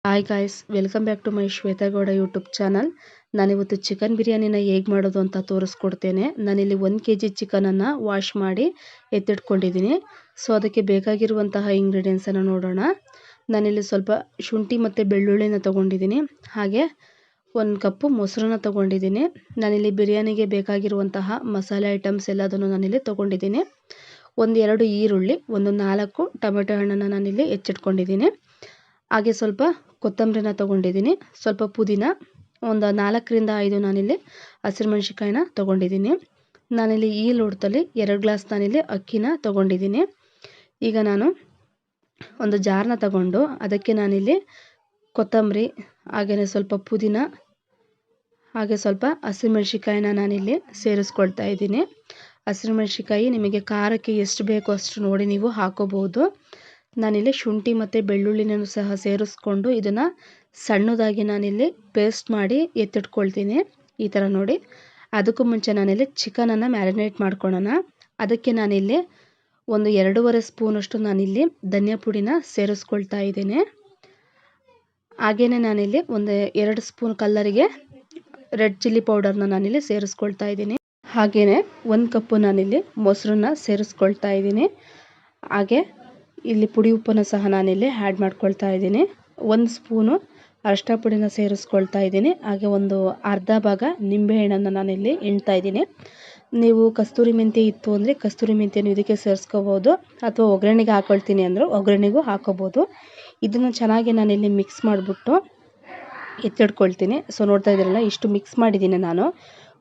Hi guys, welcome back to my Shweta Gowda YouTube channel. ನಾನಿವತ್ತು chicken ಬಿರಿಯಾನಿನ ಹೇಗೆ ಮಾಡೋದು ಅಂತ ತೋರಿಸ್ಕೊಡ್ತೇನೆ. ನಾನಿಲ್ಲಿ 1 kg ಚಿಕನನ್ನು ವಾಶ್ ಮಾಡಿ ಎತ್ತಿಟ್ಕೊಂಡಿದ್ದೀನಿ. ಸೊ ಅದಕ್ಕೆ ಬೇಕಾಗಿರುವಂತಹ ಇಂಗ್ರೀಡಿಯೆಂಟ್ಸನ್ನು ನೋಡೋಣ. ನಾನಿಲ್ಲಿ ಸ್ವಲ್ಪ ಶುಂಠಿ ಮತ್ತು ಬೆಳ್ಳುಳ್ಳಿನ ತೊಗೊಂಡಿದ್ದೀನಿ. ಹಾಗೆ 1 ಕಪ್ಪು ಮೊಸರನ್ನ ತೊಗೊಂಡಿದ್ದೀನಿ. ನಾನಿಲ್ಲಿ ಬಿರಿಯಾನಿಗೆ ಬೇಕಾಗಿರುವಂತಹ ಮಸಾಲೆ ಐಟಮ್ಸ್ ಎಲ್ಲದನ್ನು ನಾನಿಲ್ಲಿ ತೊಗೊಂಡಿದ್ದೀನಿ. 1-2 ಈರುಳ್ಳಿ, 4 ಟೊಮೆಟೊ ಹಣ್ಣನ್ನು ನಾನಿಲ್ಲಿ ಹೆಚ್ಚಿಟ್ಕೊಂಡಿದ್ದೀನಿ. ಹಾಗೆ ಸ್ವಲ್ಪ ಕೊತ್ತಂಬರಿನ ತೊಗೊಂಡಿದ್ದೀನಿ, ಸ್ವಲ್ಪ ಪುದೀನ, 4-5 ನಾನಿಲ್ಲಿ ಹಸಿರುಮೆಣಸಿಕಾಯಿನ ತೊಗೊಂಡಿದ್ದೀನಿ. ನಾನಿಲ್ಲಿ ಈ ಲೋಟದಲ್ಲಿ 2 ಗ್ಲಾಸ್ ನಾನಿಲ್ಲಿ ಅಕ್ಕಿನ ತೊಗೊಂಡಿದ್ದೀನಿ. ಈಗ ನಾನು ಒಂದು ಜಾರ್ನ ತಗೊಂಡು ಅದಕ್ಕೆ ನಾನಿಲ್ಲಿ ಕೊತ್ತಂಬರಿ, ಹಾಗೆಯೇ ಸ್ವಲ್ಪ ಪುದೀನ, ಹಾಗೆ ಸ್ವಲ್ಪ ಹಸಿರುಮೆಣಸಿಕಾಯಿನ ನಾನಿಲ್ಲಿ ಸೇರಿಸ್ಕೊಳ್ತಾ ಇದ್ದೀನಿ. ಹಸಿರುಮೆಣಸಿಕಾಯಿ ನಿಮಗೆ ಖಾರಕ್ಕೆ ಎಷ್ಟು ಬೇಕೋ ಅಷ್ಟು ನೋಡಿ ನೀವು ಹಾಕೋಬಹುದು. ನಾನಿಲ್ಲಿ ಶುಂಠಿ ಮತ್ತು ಬೆಳ್ಳುಳ್ಳಿನೂ ಸಹ ಸೇರಿಸ್ಕೊಂಡು ಇದನ್ನು ಸಣ್ಣದಾಗಿ ನಾನಿಲ್ಲಿ ಪೇಸ್ಟ್ ಮಾಡಿ ಎತ್ತಿಟ್ಕೊಳ್ತೀನಿ. ಈ ಥರ ನೋಡಿ. ಅದಕ್ಕೂ ಮುಂಚೆ ನಾನಿಲ್ಲಿ ಚಿಕನನ್ನು ಮ್ಯಾರಿನೇಟ್ ಮಾಡ್ಕೊಳ್ಳೋಣ. ಅದಕ್ಕೆ ನಾನಿಲ್ಲಿ 2.5 ಸ್ಪೂನಷ್ಟು ನಾನಿಲ್ಲಿ ಧನಿಯಾ ಪುಡಿನ ಸೇರಿಸ್ಕೊಳ್ತಾ ಇದ್ದೀನಿ. ಹಾಗೆಯೇ ನಾನಿಲ್ಲಿ 2 ಸ್ಪೂನ್ ಕಲ್ಲರಿಗೆ ರೆಡ್ ಚಿಲ್ಲಿ ಪೌಡರ್ನ ನಾನಿಲ್ಲಿ ಸೇರಿಸ್ಕೊಳ್ತಾ ಇದ್ದೀನಿ. ಹಾಗೆಯೇ 1 ಕಪ್ಪು ನಾನಿಲ್ಲಿ ಮೊಸರನ್ನ ಸೇರಿಸ್ಕೊಳ್ತಾ ಇದ್ದೀನಿ. ಹಾಗೆ ಇಲ್ಲಿ ಪುಡಿ ಉಪ್ಪನ್ನು ಸಹ ನಾನಿಲ್ಲಿ ಆ್ಯಡ್ ಮಾಡ್ಕೊಳ್ತಾ ಇದ್ದೀನಿ. 1 ಸ್ಪೂನು ಅರಿಶಿನ ಪುಡಿನ ಸೇರಿಸ್ಕೊಳ್ತಾ ಇದ್ದೀನಿ. ಹಾಗೆ ಅರ್ಧ ಭಾಗ ನಿಂಬೆಹಣ್ಣನ್ನು ನಾನಿಲ್ಲಿ ಹಿಂಡ್ತಾ ಇದ್ದೀನಿ. ನೀವು ಕಸ್ತೂರಿ ಮೆಂತ್ಯ ಇತ್ತು ಅಂದರೆ ಕಸ್ತೂರಿ ಮೆಂತ್ಯನ ಇದಕ್ಕೆ ಸೇರಿಸ್ಕೋಬೋದು, ಅಥವಾ ಒಗ್ಗರಣೆಗೆ ಹಾಕೊಳ್ತೀನಿ ಅಂದರೆ ಒಗ್ಗರಣೆಗೂ ಹಾಕೋಬೋದು. ಇದನ್ನು ಚೆನ್ನಾಗಿ ನಾನಿಲ್ಲಿ ಮಿಕ್ಸ್ ಮಾಡಿಬಿಟ್ಟು ಎತ್ತಿಡ್ಕೊಳ್ತೀನಿ. ಸೊ ನೋಡ್ತಾ ಇದ್ದೀರಲ್ಲ, ಇಷ್ಟು ಮಿಕ್ಸ್ ಮಾಡಿದ್ದೀನಿ ನಾನು.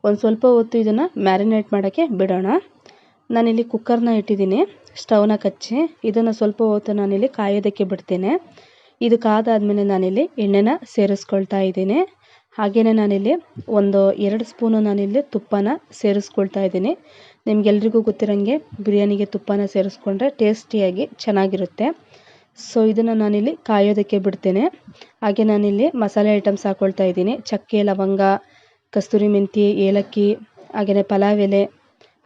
ಒಂದು ಸ್ವಲ್ಪ ಹೊತ್ತು ಇದನ್ನು ಮ್ಯಾರಿನೇಟ್ ಮಾಡೋಕ್ಕೆ ಬಿಡೋಣ. ನಾನಿಲ್ಲಿ ಕುಕ್ಕರ್ನ ಇಟ್ಟಿದ್ದೀನಿ, ಸ್ಟವ್ನ ಕಚ್ಚಿ. ಇದನ್ನು ಸ್ವಲ್ಪ ಹೊತ್ತು ನಾನಿಲ್ಲಿ ಕಾಯೋದಕ್ಕೆ ಬಿಡ್ತೇನೆ. ಇದು ಕಾದಾದಮೇಲೆ ನಾನಿಲ್ಲಿ ಎಣ್ಣೆನ ಸೇರಿಸ್ಕೊಳ್ತಾ ಇದ್ದೀನಿ. ಹಾಗೆಯೇ ನಾನಿಲ್ಲಿ 2 ಸ್ಪೂನು ನಾನಿಲ್ಲಿ ತುಪ್ಪನ ಸೇರಿಸ್ಕೊಳ್ತಾ ಇದ್ದೀನಿ. ನಿಮಗೆಲ್ರಿಗೂ ಗೊತ್ತಿರೋಂಗೆ ಬಿರಿಯಾನಿಗೆ ತುಪ್ಪನ ಸೇರಿಸ್ಕೊಂಡ್ರೆ ಟೇಸ್ಟಿಯಾಗಿ ಚೆನ್ನಾಗಿರುತ್ತೆ. ಸೊ ಇದನ್ನು ನಾನಿಲ್ಲಿ ಕಾಯೋದಕ್ಕೆ ಬಿಡ್ತೇನೆ. ಹಾಗೆ ನಾನಿಲ್ಲಿ ಮಸಾಲೆ ಐಟಮ್ಸ್ ಹಾಕ್ಕೊಳ್ತಾ ಇದ್ದೀನಿ. ಚಕ್ಕೆ, ಲವಂಗ, ಕಸ್ತೂರಿ ಮೆಂತಿ, ಏಲಕ್ಕಿ, ಹಾಗೆಯೇ ಪಲಾವ್ ಎಲೆ,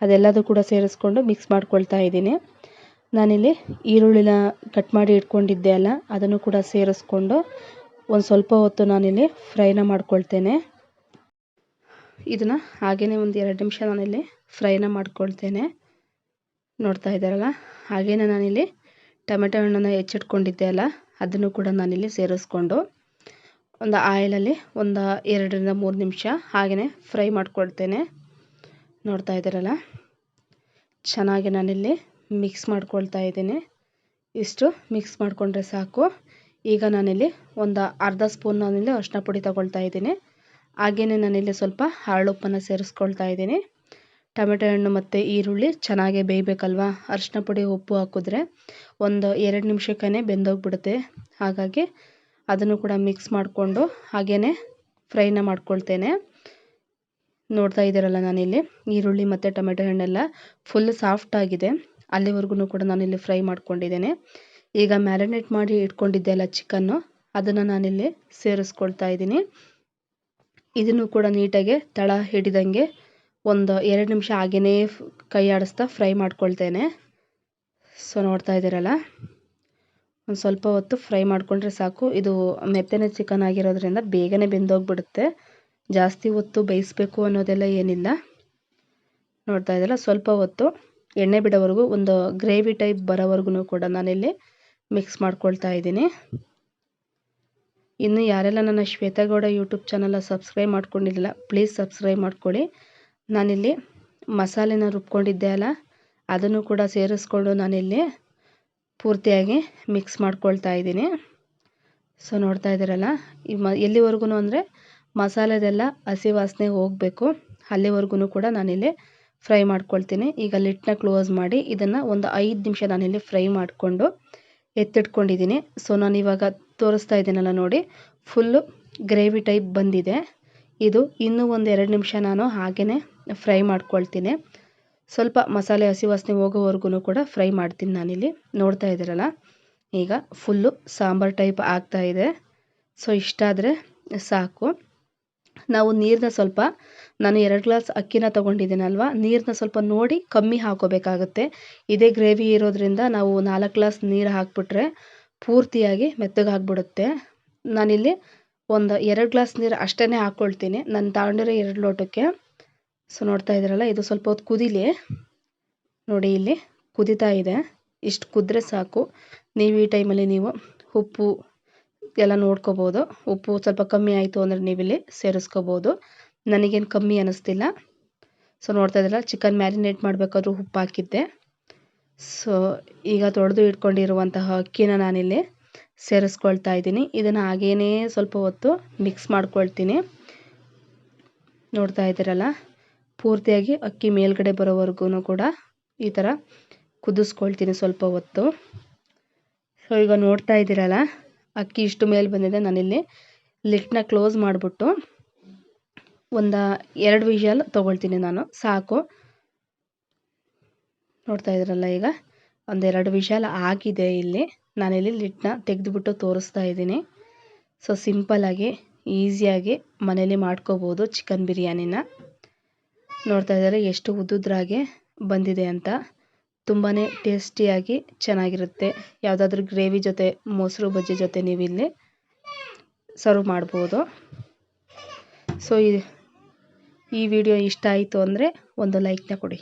ಅದೆಲ್ಲದೂ ಕೂಡ ಸೇರಿಸ್ಕೊಂಡು ಮಿಕ್ಸ್ ಮಾಡ್ಕೊಳ್ತಾ ಇದ್ದೀನಿ. ನಾನಿಲ್ಲಿ ಈರುಳ್ಳಿನ ಕಟ್ ಮಾಡಿ ಇಟ್ಕೊಂಡಿದ್ದೆ ಅಲ್ಲ, ಅದನ್ನು ಕೂಡ ಸೇರಿಸ್ಕೊಂಡು ಒಂದು ಸ್ವಲ್ಪ ಹೊತ್ತು ನಾನಿಲ್ಲಿ ಫ್ರೈನ ಮಾಡ್ಕೊಳ್ತೇನೆ. ಇದನ್ನು ಹಾಗೆಯೇ 2 ನಿಮಿಷ ನಾನಿಲ್ಲಿ ಫ್ರೈನ ಮಾಡ್ಕೊಳ್ತೇನೆ. ನೋಡ್ತಾ ಇದ್ದಾರಲ್ಲ, ಹಾಗೆಯೇ ನಾನಿಲ್ಲಿ ಟೊಮೆಟೊ ಹಣ್ಣನ್ನು ಹೆಚ್ಚಿಟ್ಕೊಂಡಿದ್ದೆ ಅಲ್ಲ, ಅದನ್ನು ಕೂಡ ನಾನಿಲ್ಲಿ ಸೇರಿಸ್ಕೊಂಡು ಆಯಿಲಲ್ಲಿ 2-3 ನಿಮಿಷ ಹಾಗೆಯೇ ಫ್ರೈ ಮಾಡ್ಕೊಳ್ತೇನೆ. ನೋಡ್ತಾ ಇದ್ದೀರಲ್ಲ, ಚೆನ್ನಾಗಿ ನಾನಿಲ್ಲಿ ಮಿಕ್ಸ್ ಮಾಡ್ಕೊಳ್ತಾ ಇದ್ದೀನಿ. ಇಷ್ಟು ಮಿಕ್ಸ್ ಮಾಡಿಕೊಂಡ್ರೆ ಸಾಕು. ಈಗ ನಾನಿಲ್ಲಿ ಅರ್ಧ ಸ್ಪೂನ್ ನಾನಿಲ್ಲಿ ಅರಿಶಿನ ಪುಡಿ ತಗೊಳ್ತಾ ಇದ್ದೀನಿ. ಹಾಗೆಯೇ ನಾನಿಲ್ಲಿ ಸ್ವಲ್ಪ ಹರಳುಪ್ಪನ್ನು ಸೇರಿಸ್ಕೊಳ್ತಾ ಇದ್ದೀನಿ. ಟೊಮೆಟೊ ಹಣ್ಣು ಮತ್ತು ಈರುಳ್ಳಿ ಚೆನ್ನಾಗಿ ಬೇಯಬೇಕಲ್ವ, ಅರಿಶಿನ ಪುಡಿ ಉಪ್ಪು ಹಾಕಿದ್ರೆ 2 ನಿಮಿಷಕ್ಕೇ ಬೆಂದೋಗ್ಬಿಡುತ್ತೆ. ಹಾಗಾಗಿ ಅದನ್ನು ಕೂಡ ಮಿಕ್ಸ್ ಮಾಡಿಕೊಂಡು ಹಾಗೆಯೇ ಫ್ರೈನ ಮಾಡ್ಕೊಳ್ತೇನೆ. ನೋಡ್ತಾ ಇದ್ದೀರಲ್ಲ, ನಾನಿಲ್ಲಿ ಈರುಳ್ಳಿ ಮತ್ತು ಟೊಮೆಟೊ ಹಣ್ಣೆಲ್ಲ ಫುಲ್ ಸಾಫ್ಟ್ ಆಗಿದೆ. ಅಲ್ಲಿವರೆಗೂ ಕೂಡ ನಾನಿಲ್ಲಿ ಫ್ರೈ ಮಾಡ್ಕೊಂಡಿದ್ದೇನೆ. ಈಗ ಮ್ಯಾರಿನೇಟ್ ಮಾಡಿ ಇಟ್ಕೊಂಡಿದ್ದೆ ಅಲ್ಲ ಚಿಕನ್ನು, ಅದನ್ನು ನಾನಿಲ್ಲಿ ಸೇರಿಸ್ಕೊಳ್ತಾ ಇದ್ದೀನಿ. ಇದನ್ನು ಕೂಡ ನೀಟಾಗಿ ತಳ ಹಿಡಿದಂಗೆ 2 ನಿಮಿಷ ಹಾಗೆಯೇ ಕೈ ಆಡಿಸ್ತಾ ಫ್ರೈ ಮಾಡ್ಕೊಳ್ತೇನೆ. ಸೊ ನೋಡ್ತಾ ಇದ್ದೀರಲ್ಲ, ಒಂದು ಸ್ವಲ್ಪ ಹೊತ್ತು ಫ್ರೈ ಮಾಡಿಕೊಂಡ್ರೆ ಸಾಕು. ಇದು ಮೆತ್ತನೆ ಚಿಕನ್ ಆಗಿರೋದ್ರಿಂದ ಬೇಗನೆ ಬೆಂದೋಗ್ಬಿಡುತ್ತೆ. ಜಾಸ್ತಿ ಹೊತ್ತು ಬೇಯಿಸ್ಬೇಕು ಅನ್ನೋದೆಲ್ಲ ಏನಿಲ್ಲ. ನೋಡ್ತಾ ಇದ್ದಲ್ಲ, ಸ್ವಲ್ಪ ಹೊತ್ತು ಎಣ್ಣೆ ಬಿಡೋವರೆಗೂ, ಗ್ರೇವಿ ಟೈಪ್ ಬರೋವರೆಗೂ ಕೂಡ ನಾನಿಲ್ಲಿ ಮಿಕ್ಸ್ ಮಾಡ್ಕೊಳ್ತಾ ಇದ್ದೀನಿ. ಇನ್ನು ಯಾರೆಲ್ಲ ನನ್ನ ಶ್ವೇತಾ ಗೌಡ ಯೂಟ್ಯೂಬ್ ಚಾನಲ್ನ ಸಬ್ಸ್ಕ್ರೈಬ್ ಮಾಡ್ಕೊಂಡಿಲ್ಲ, ಪ್ಲೀಸ್ ಸಬ್ಸ್ಕ್ರೈಬ್ ಮಾಡ್ಕೊಳ್ಳಿ. ನಾನಿಲ್ಲಿ ಮಸಾಲೆನ ರುಬ್ಕೊಂಡಿದ್ದೆ ಅಲ್ಲ, ಅದನ್ನು ಕೂಡ ಸೇರಿಸ್ಕೊಂಡು ನಾನಿಲ್ಲಿ ಪೂರ್ತಿಯಾಗಿ ಮಿಕ್ಸ್ ಮಾಡ್ಕೊಳ್ತಾ ಇದ್ದೀನಿ. ಸೊ ನೋಡ್ತಾ ಇದ್ದೀರಲ್ಲ, ಎಲ್ಲಿವರೆಗೂ ಅಂದರೆ ಮಸಾಲೆದೆಲ್ಲ ಹಸಿ ವಾಸನೆ ಹೋಗಬೇಕು, ಅಲ್ಲಿವರೆಗೂ ಕೂಡ ನಾನಿಲ್ಲಿ ಫ್ರೈ ಮಾಡ್ಕೊಳ್ತೀನಿ. ಈಗ ಲಿಡ್ನ ಕ್ಲೋಸ್ ಮಾಡಿ ಇದನ್ನು 5 ನಿಮಿಷ ನಾನಿಲ್ಲಿ ಫ್ರೈ ಮಾಡಿಕೊಂಡು ಎತ್ತಿಟ್ಕೊಂಡಿದ್ದೀನಿ. ಸೊ ನಾನಿವಾಗ ತೋರಿಸ್ತಾ ಇದ್ದೀನಲ್ಲ ನೋಡಿ, ಫುಲ್ಲು ಗ್ರೇವಿ ಟೈಪ್ ಬಂದಿದೆ. ಇದು ಇನ್ನೂ 2 ನಿಮಿಷ ನಾನು ಹಾಗೆಯೇ ಫ್ರೈ ಮಾಡ್ಕೊಳ್ತೀನಿ. ಸ್ವಲ್ಪ ಮಸಾಲೆ ಹಸಿ ವಾಸನೆ ಹೋಗೋವರೆಗೂ ಕೂಡ ಫ್ರೈ ಮಾಡ್ತೀನಿ ನಾನಿಲ್ಲಿ. ನೋಡ್ತಾ ಇದ್ದೀರಲ್ಲ, ಈಗ ಫುಲ್ಲು ಸಾಂಬಾರು ಟೈಪ್ ಆಗ್ತಾ ಇದೆ. ಸೊ ಇಷ್ಟಾದರೆ ಸಾಕು. ನಾವು ನೀರನ್ನ ಸ್ವಲ್ಪ, ನಾನು 2 ಗ್ಲಾಸ್ ಅಕ್ಕಿನ ತೊಗೊಂಡಿದ್ದೀನಲ್ವ, ನೀರನ್ನ ಸ್ವಲ್ಪ ನೋಡಿ ಕಮ್ಮಿ ಹಾಕೋಬೇಕಾಗುತ್ತೆ. ಇದೇ ಗ್ರೇವಿ ಇರೋದ್ರಿಂದ ನಾವು 4 ಗ್ಲಾಸ್ ನೀರು ಹಾಕ್ಬಿಟ್ರೆ ಪೂರ್ತಿಯಾಗಿ ಮೆತ್ತಗಾಗ್ಬಿಡುತ್ತೆ. ನಾನಿಲ್ಲಿ ಒಂದು 2 ಗ್ಲಾಸ್ ನೀರು ಅಷ್ಟೇ ಹಾಕ್ಕೊಳ್ತೀನಿ ನಾನು ತಗೊಂಡಿರೋ 2 ಲೋಟಕ್ಕೆ. ಸೊ ನೋಡ್ತಾ ಇದ್ದೀರಲ್ಲ, ಇದು ಸ್ವಲ್ಪ ಹೊತ್ತು ಕುದೀಲಿ. ನೋಡಿ ಇಲ್ಲಿ ಕುದೀತಾ ಇದೆ. ಇಷ್ಟು ಕುದ್ರೆ ಸಾಕು. ನೀವು ಈ ಟೈಮಲ್ಲಿ ನೀವು ಉಪ್ಪು ಎಲ್ಲ ನೋಡ್ಕೋಬೋದು. ಉಪ್ಪು ಸ್ವಲ್ಪ ಕಮ್ಮಿ ಆಯಿತು ಅಂದರೆ ನೀವಿಲ್ಲಿ ಸೇರಿಸ್ಕೋಬೋದು. ನನಗೇನು ಕಮ್ಮಿ ಅನ್ನಿಸ್ತಿಲ್ಲ. ಸೊ ನೋಡ್ತಾ ಇದ್ದೀರಲ್ಲ, ಚಿಕನ್ ಮ್ಯಾರಿನೇಟ್ ಮಾಡಬೇಕಾದ್ರೂ ಉಪ್ಪು ಹಾಕಿದ್ದೆ. ಸೊ ಈಗ ತೊಳೆದು ಇಟ್ಕೊಂಡಿರುವಂತಹ ಅಕ್ಕಿನ ನಾನಿಲ್ಲಿ ಸೇರಿಸ್ಕೊಳ್ತಾ ಇದ್ದೀನಿ. ಇದನ್ನು ಹಾಗೇನೇ ಸ್ವಲ್ಪ ಹೊತ್ತು ಮಿಕ್ಸ್ ಮಾಡ್ಕೊಳ್ತೀನಿ. ನೋಡ್ತಾ ಇದ್ದೀರಲ್ಲ, ಪೂರ್ತಿಯಾಗಿ ಅಕ್ಕಿ ಮೇಲ್ಗಡೆ ಬರೋವರೆಗೂ ಕೂಡ ಈ ಥರ ಕುದಿಸ್ಕೊಳ್ತೀನಿ ಸ್ವಲ್ಪ ಹೊತ್ತು. ಸೊ ಈಗ ನೋಡ್ತಾ ಇದ್ದೀರಲ್ಲ, ಅಕ್ಕಿ ಇಷ್ಟು ಮೇಲೆ ಬಂದಿದೆ. ನಾನಿಲ್ಲಿ ಲಿಡ್ನ ಕ್ಲೋಸ್ ಮಾಡಿಬಿಟ್ಟು ಒಂದು 2 ವಿಷಲ್ ತೊಗೊಳ್ತೀನಿ ನಾನು, ಸಾಕು. ನೋಡ್ತಾ ಇದ್ದೀರಲ್ಲ, ಈಗ ಒಂದು 2 ವಿಷಲ್ ಆಗಿದೆ. ಇಲ್ಲಿ ನಾನಿಲ್ಲಿ ಲಿಡ್ನ ತೆಗೆದುಬಿಟ್ಟು ತೋರಿಸ್ತಾ ಇದ್ದೀನಿ. ಸೊ ಸಿಂಪಲ್ಲಾಗಿ ಈಸಿಯಾಗಿ ಮನೇಲಿ ಮಾಡ್ಕೋಬೋದು ಚಿಕನ್ ಬಿರಿಯಾನಿನ. ನೋಡ್ತಾ ಇದ್ದಾರೆ ಎಷ್ಟು ಉದ್ದುದ್ರಾಗೆ ಬಂದಿದೆ ಅಂತ. ತುಂಬಾ ಟೇಸ್ಟಿಯಾಗಿ ಚೆನ್ನಾಗಿರುತ್ತೆ. ಯಾವುದಾದ್ರೂ ಗ್ರೇವಿ ಜೊತೆ, ಮೊಸರು ಬಜ್ಜಿ ಜೊತೆ ನೀವು ಇಲ್ಲಿ ಸರ್ವ್ ಮಾಡ್ಬೋದು. ಸೊ ಈ ವಿಡಿಯೋ ಇಷ್ಟ ಆಯಿತು ಅಂದರೆ ಒಂದು ಲೈಕ್ನ ಕೊಡಿ.